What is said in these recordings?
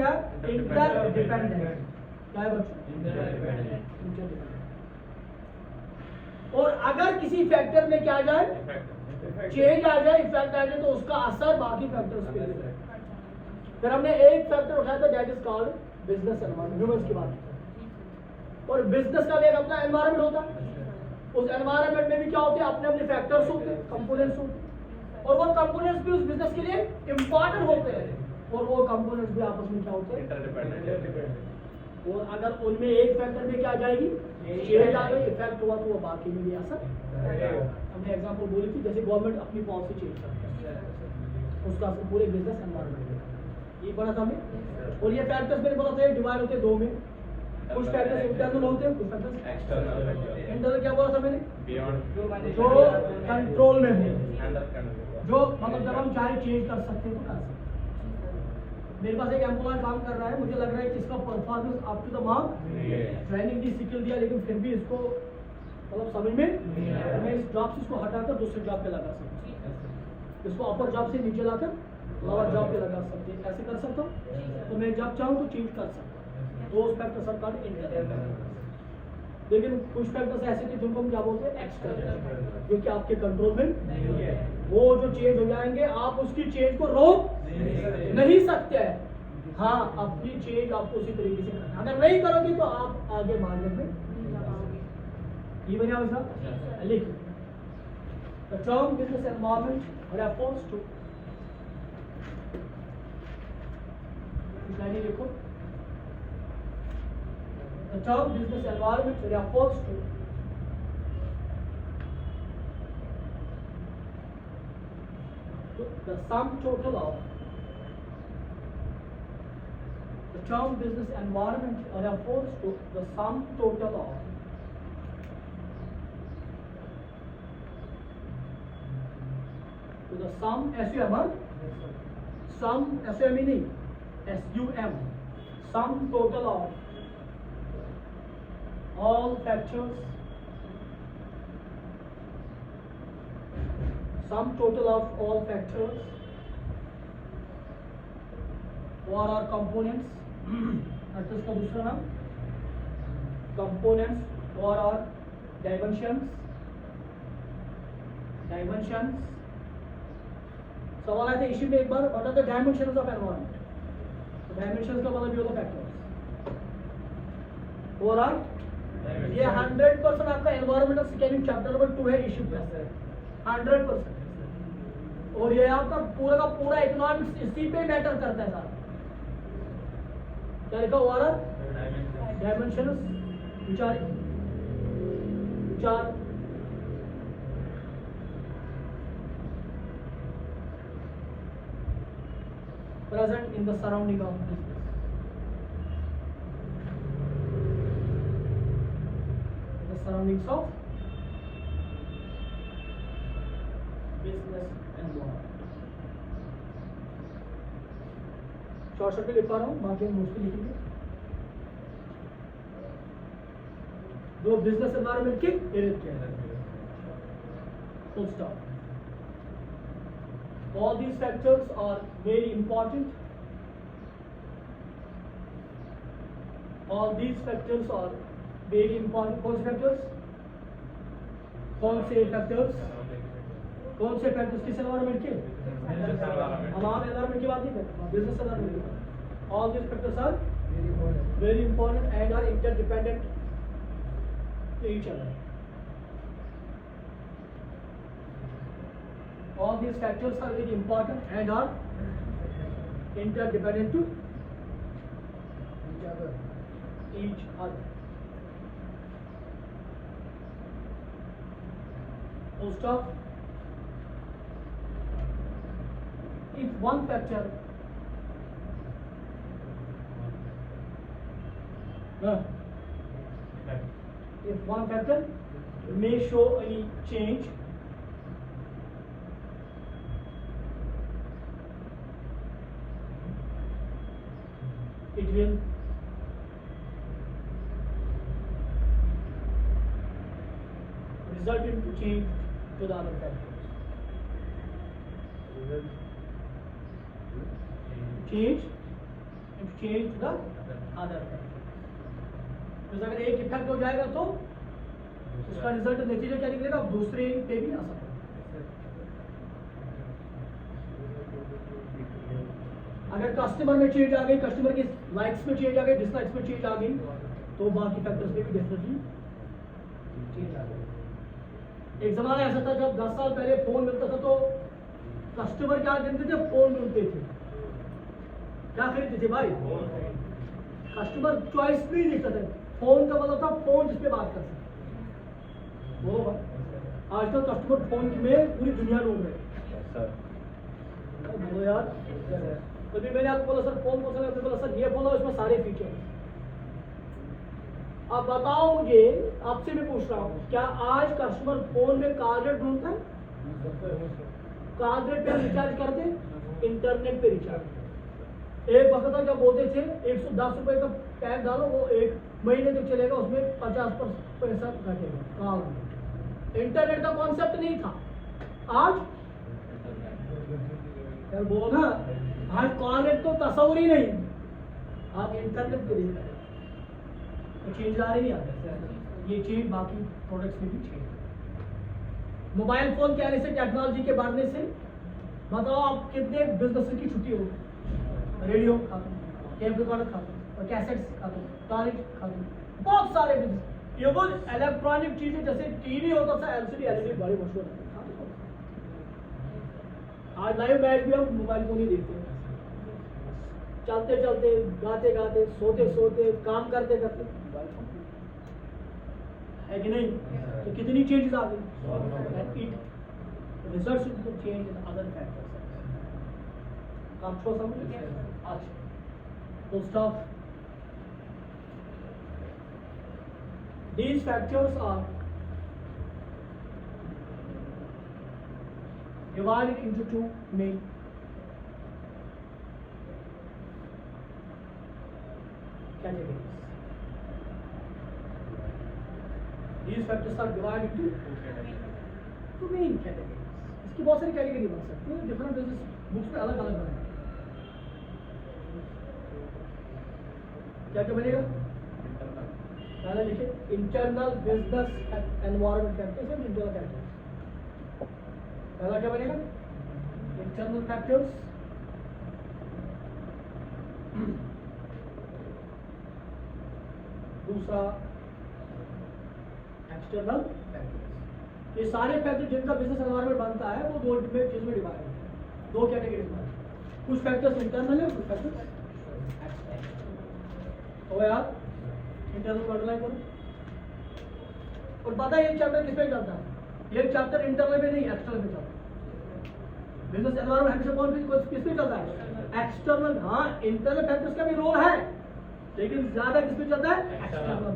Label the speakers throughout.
Speaker 1: क्या है? इंटरडिपेंडेंट। क्या है बच्चों? इंटरडिपेंडेंट। और अगर किसी फैक्टर में क्या आ जाए, चेंज आ जाए, इफेक्ट आ जाए, तो उसका असर बाकी फैक्टर्स पे भी है। फिर हमने एक फैक्टर उठाया था that is called business environment की बात। और बिजनेस का भी एक अपना एनवायरनमेंट होता है। उस एनवायरनमेंट में भी क्या होते हैं, अपने अपने फैक्टर्स होते हैं, कंपोनेंट्स होते हैं, और वो कंपोनेंट्स भी उस बिजनेस के लिए इंपॉर्टेंट होते हैं, और वो कंपोनेंट्स भी आपस में क्या होते हैं, इंटरडिपेंडेंट। और अगर उनमें एक फैक्टर में क्या आ जाएगी, चेंज आ गई, इफेक्ट हुआ, तो वो बाकी में भी असर। हमने एग्जांपल बोली थी, जैसे गवर्नमेंट अपनी पॉलिसी चेंज करती है, उसका असर पूरे बिजनेस एनवायरनमेंट में, ये पढ़ा था हमने। और ये फैक्टर्स मैंने बोला था डिवाइड होते हैं दो में, कुछ फैक्टर्स इंटरनल होते हैं, कुछ फैक्टर्स एक्सटर्नल। इंटरनल क्या बोला था मैंने, जो कंट्रोल में हो, जो मतलब जब हम चाहे चेंज कर सकते हैं तो कर सकते हैं। मेरे पास एक एम्प्लॉय काम कर रहा है, मुझे लग रहा है कि इसका performance up to the mark, training दी, स्किल दिया, लेकिन फिर भी इसको मतलब समझ में मैं इस जॉब से इसको हटाकर दूसरे जॉब पे लगा सकता हूँ, इसको अपर जॉब से नीचे लाकर लोअर जॉब पे लगा सकते हैं, ऐसे कर सकता हूँ। तो मैं जब चाहूँ तो चेंज कर सकता हूँ। दो फैक्टर्स आर कॉल्ड इंटरनल। लेकिन कुछ फैक्टर्स ऐसे थे जिनको हम क्या बोलते हैं, एक्सटर्नल, जो कि आपके कंट्रोल में नहीं है। वो जो चेंज हो जाएंगे, आप उसकी चेंज को रोक नहीं सकते हैं। हाँ, अपनी चेंज आपको उसी तरीके से करना है, अगर नहीं करोगे तो आप आगे मार्केट में ये बनिया वैसा लिख the term business environment refers to, लिखो the term business environment refers to the sum total of the term business environment refers to the sum total of the sum SUM sum SUM नहीं SUM sum total of all factors, sum total of all factors or our components, that is का दूसरा नाम components or our dimensions। सवाल आए थे इसी में एक बार, what are the dimensions of environment? तो dimensions का मतलब ये होता factors और ये 100% आपका एनवायरमेंटल स्कैनिंग चैप्टर नंबर 2 है, इश्यू पे 100%। और ये आपका पूरा का पूरा इकोनॉमिक्स इसी पे मैटर करता है सारा। क्या लिखा हुआ है, डायमेंशंस, विचार present in the surrounding of business, surroundings of business environment। Short में लिख पा रहा हूँ, बाकी हम मुश्किल लिखेंगे। जो बिजनेस एनवायरनमेंट के इर्द गिर्द है, full stop। All these factors are very important। All these factors are very important। कौन से फैक्टर्स, कौन से फैक्टर्स किस एनवायरनमेंट के, हमारे एनवायरनमेंट की बात नहीं करते, बिजनेस एनवायरनमेंट की। All this factors are very important and are interdependent to each other. All this factors are very important and are interdependent to each other. Full stop। If one factor may show any change, it will result in change to the other factors। Change change the other factor. तो अगर एक effect हो जाएगा तो उसका result नतीजा क्या निकलेगा, दूसरे पे भी असर होगा। अगर कस्टमर में चेंज आ गई, कस्टमर की लाइक्स में चेंज आ गई, डिसलाइक्स में चेंज आ गई, तो बाकी फैक्टर्स में भी डेफिनेटली चेंज आ गई। एक जमाना ऐसा था जब 10 साल पहले फोन मिलता था तो कस्टमर क्या गिनते थे, फोन मिलते थे, क्या खरीदते थे भाई, कस्टमर चॉइस नहीं देखता था। फोन का मतलब था फोन जिसपे बात कर सकते। बोलो भाई, आजकल कस्टमर फोन में पूरी दुनिया ढूंढ रहे हैं। बोलो यार, तभी मैंने आपको बोला सर फोन कौन सा है, बोला सर ये फोन है, उसमें सारे फीचर। अब बताओ मुझे, आपसे मैं पूछ रहा हूँ, क्या आज कस्टमर फोन में कार्ड रेट ढूंढता है? कार्ड रेट पे रिचार्ज करते, इंटरनेट पे रिचार्ज। एक वक्त था जब बोलते थे 110 रुपए का पैक डालो, वो 1 महीने तक चलेगा, उसमें 50 पैसा घटेगा कार्ड। इंटरनेट का कॉन्सेप्ट नहीं था। आज यार बोलो ना, आज कॉल रेट तो तस्वुर ही नहीं, आज इंटरनेट पे रिचार्ज। तो चेंज आ रही है, ये चेंज बाकी प्रोडक्ट्स में भी चेंज। मोबाइल फोन के आने से, टेक्नोलॉजी के बढ़ने से, बताओ आप कितने बिजनेस की छुट्टी हो, रेडियो खत्म, टेप रिकॉर्डर खत्म, और कैसेट्स खत्म, टॉर्रेंट खत्म, बहुत सारे बिजनेस। ये वो इलेक्ट्रॉनिक चीजें जैसे टीवी होता था, एलसीडी एलईडी बड़े मशहूर है। आज लाइव मैच भी हम मोबाइल फोन ही देखते हैं, चलते चलते, गाते गाते, सोते सोते, काम करते करते, है कि नहीं? तो कितनी चेंजेस आ गई। It results to change in other factors. आपको समझ अच्छा, full stop. These factors are divided into two main categories. These factors are divided into two main categories. इसकी बहुत सारी कैटेगरी बन सकती है, डिफरेंट बिजनेस बुक्स में अलग अलग बनाए। क्या क्या बनेगा? पहले लिखे internal business environment factors and internal factors. पहला क्या बनेगा? इंटरनल फैक्टर्स, दूसरा एक्सटर्नल फैक्टर्स। ये सारे फैक्टर जिनका बिजनेस एनवायरनमेंट बनता है वो दो चीज में डिवाइड है, दो कैटेगरीज में। कुछ फैक्टर्स इंटरनल है, कुछ फैक्टर्स एक्सटर्नल। तो यार इंटरनल को अंडरलाइन करो। और पता है ये चैप्टर किस पे चलता है? ये चैप्टर इंटरनल में नहीं, एक्सटर्नल में चलता है। बिजनेस एनवायरनमेंट हमेशा कौन किस पे चलता है? एक्सटर्नल। हाँ, इंटरनल फैक्टर्स का भी रोल है, लेकिन ज्यादा किस पे चलता है? एक्सटर्नल।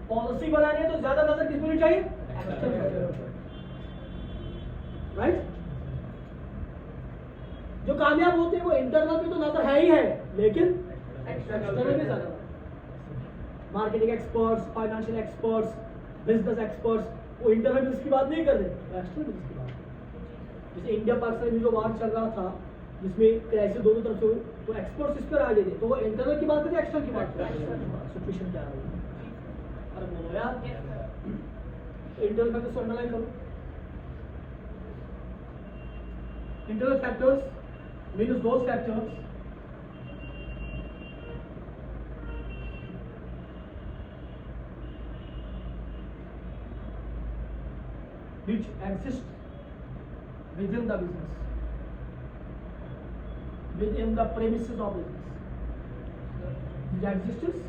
Speaker 1: पॉलिसी बनानी है तो ज्यादा नजर किस पे होनी चाहिए? राइट। जो कामयाब होते हैं वो इंटरनल पे तो नजर है ही है, लेकिन एक्सटर्नल में ज्यादा। Marketing experts, financial experts, business experts, वो इंटरनल बिजनेस की बात नहीं कर रहे, एक्सटर्नल बिजनेस की बात। जैसे इंडिया पाकिस्तान में जो वार चल रहा था, जिसमें क्राइसिस दोनों तरफ से हुई, तो एक्सपर्ट्स इस पर आ गए थे, तो वो इंटरनल की बात करते, एक्सटर्नल की बात करते। सिचुएशन क्या है? अरे बोलो यार, इंटरनल फैक्टर्स अंडरलाइन करो। Internal factors means those factors which exist within the business, within the premises of business, which exists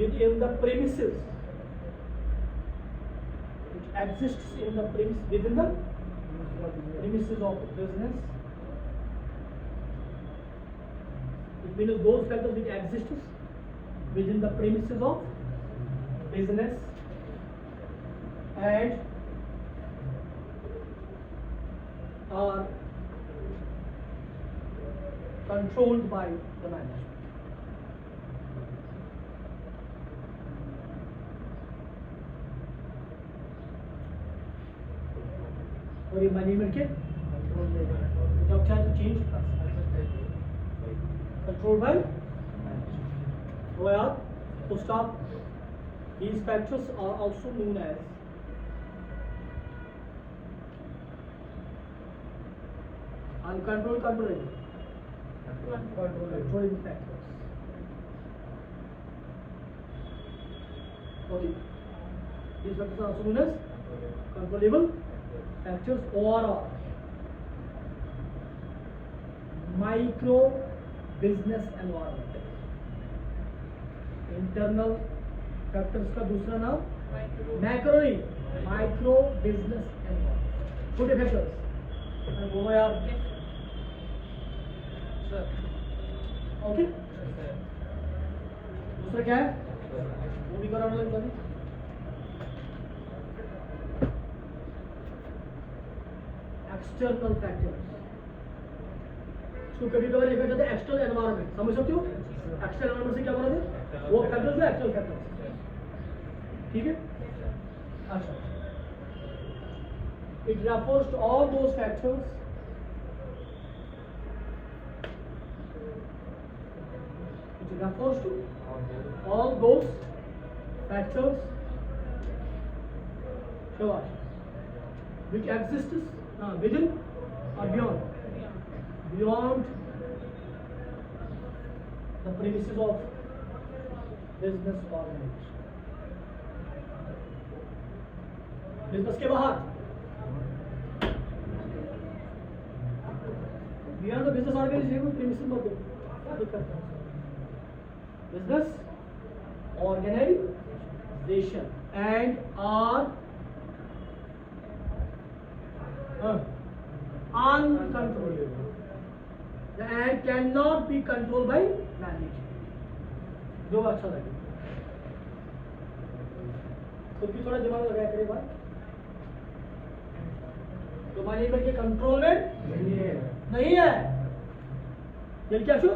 Speaker 1: within the premises, which exists in the premise, within the premises of business. It means those factors which exist within the premises of business and are controlled by the management. और ये management के control में, जब चाहे तो change कर सकते हैं, कंट्रोल बाय तो यार full stop. These factors are also known as uncontrolled controllable. Controllable factors. Okay. These factors are also known as controllable factors or micro business environment. Internal factors का दूसरा नाम मैक्रो नहीं, micro business environment. छोटे factors बोलो यार. Okay, दूसरा क्या है वो भी करा मतलब कभी एक्सटर्नल फैक्टर्स. इसको कभी कभार लिखा जाता है एक्सटर्नल एनवायरनमेंट. समझ सकते हो एक्सटर्नल एनवायरनमेंट से क्या बोलते हैं? वो फैक्टर्स है एक्सटर्नल फैक्टर्स. ठीक है. अच्छा, it refers to all those factors which exist within or beyond the premises of business organization. Business के बाहर beyond the business organization premises मत दो. Business organization and are uncontrollable and cannot be controlled by management. जो अच्छा लगे खुद भी थोड़ा दिमाग लगाया करे भाई. तो मैनेजमेंट के कंट्रोल में नहीं है. ये क्या show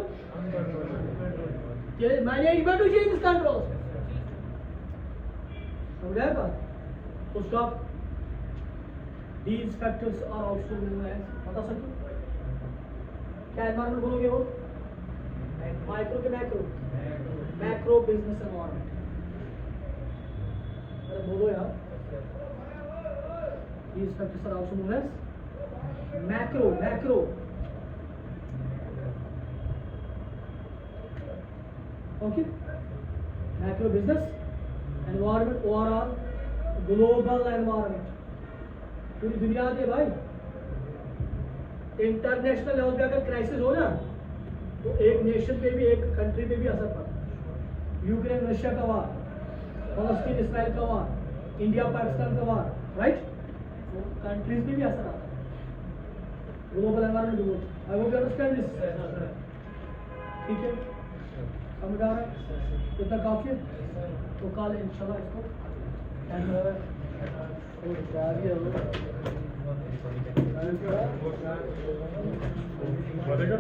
Speaker 1: management to change control. समझ आया बात? तो stop. These factors are also known as बता सकते हो क्या एनवायरनमेंट बोलोगे? वो माइक्रो के मैक्रो. Macro business environment. अरे बोलो यार. These factors are also known as macro. Okay. Macro business environment overall global environment. पूरी दुनिया के भाई इंटरनेशनल लेवल पे अगर क्राइसिस हो ना तो एक नेशन पे भी एक कंट्री पे भी असर पड़ता है. यूक्रेन रशिया का वार, फलस्तीन इसराइल का वार, इंडिया पाकिस्तान का वार, राइट. कंट्रीज पे भी असर आता है. Global environment. I hope you understand this. ठीक है, समझ आ रहा है? इतना काफी है. तो कल इंशाल्लाह इसको
Speaker 2: What are you